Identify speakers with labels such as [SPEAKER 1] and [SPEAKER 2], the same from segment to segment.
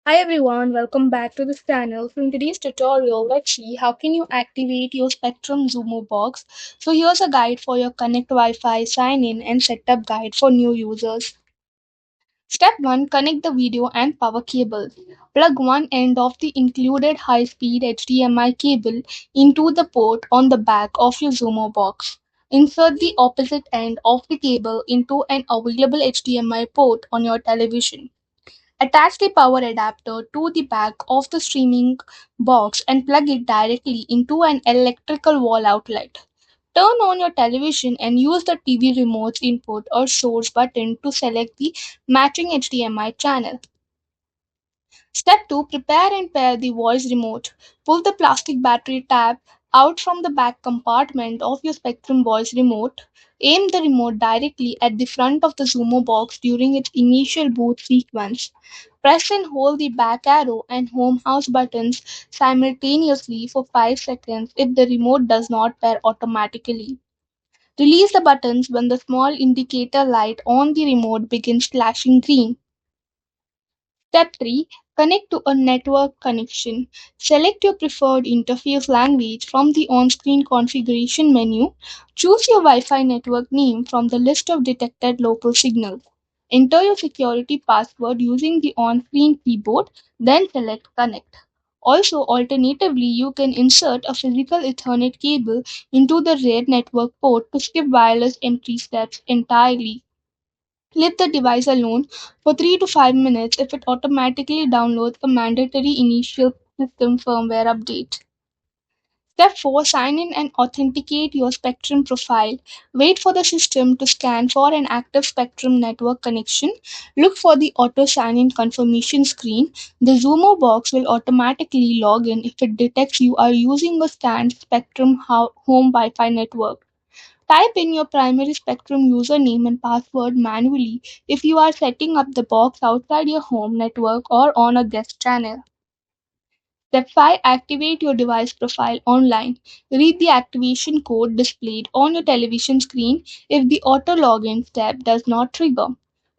[SPEAKER 1] Hi everyone, welcome back to this channel. So in today's tutorial, let's see how can you activate your Spectrum Xumo Box. So here's a guide for your Connect Wi-Fi sign in and setup guide for new users. Step 1. Connect the video and power cable. Plug one end of the included high-speed HDMI cable into the port on the back of your Xumo box. Insert the opposite end of the cable into an available HDMI port on your television. Attach the power adapter to the back of the streaming box and plug it directly into an electrical wall outlet. Turn on your television and use the TV remote's input or source button to select the matching HDMI channel. Step 2. Prepare and pair the voice remote. Pull the plastic battery tab out from the back compartment of your Spectrum voice remote. Aim the remote directly at the front of the Xumo box during its initial boot sequence. Press and hold the back arrow and home house buttons simultaneously for 5 seconds if the remote does not pair automatically. Release the buttons when the small indicator light on the remote begins flashing green. Step 3. Connect to a network connection. Select your preferred interface language from the on-screen configuration menu. Choose your Wi-Fi network name from the list of detected local signals. Enter your security password using the on-screen keyboard, then select Connect. Also, alternatively, you can insert a physical Ethernet cable into the rear network port to skip wireless entry steps entirely. Leave the device alone for 3 to 5 minutes if it automatically downloads a mandatory initial system firmware update. Step 4. Sign in and authenticate your Spectrum profile. Wait for the system to scan for an active Spectrum network connection. Look for the auto sign in confirmation screen. The Xumo box will automatically log in if it detects you are using a scanned Spectrum home Wi Fi network. Type in your primary Spectrum username and password manually if you are setting up the box outside your home network or on a guest channel. Step 5. Activate your device profile online. Read the activation code displayed on your television screen if the auto login step does not trigger.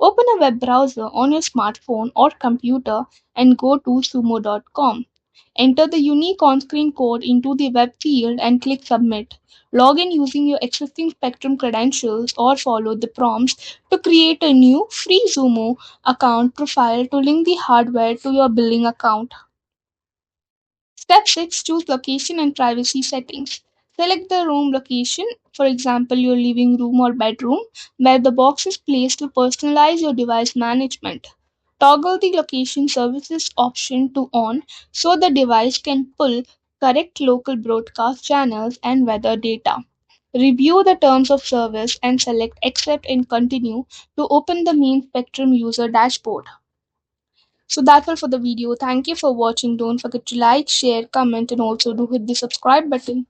[SPEAKER 1] Open a web browser on your smartphone or computer and go to sumo.com. Enter the unique on-screen code into the web field and click Submit. Log in using your existing Spectrum credentials or follow the prompts to create a new free Xumo account profile to link the hardware to your billing account. Step 6. Choose location and privacy settings. Select the room location, for example, your living room or bedroom, where the box is placed to personalize your device management. Toggle the location services option to on so the device can pull correct local broadcast channels and weather data. Review the terms of service and select Accept and Continue to open the main Spectrum user dashboard. So that's all for the video. Thank you for watching. Don't forget to like, share, comment, and also do hit the subscribe button.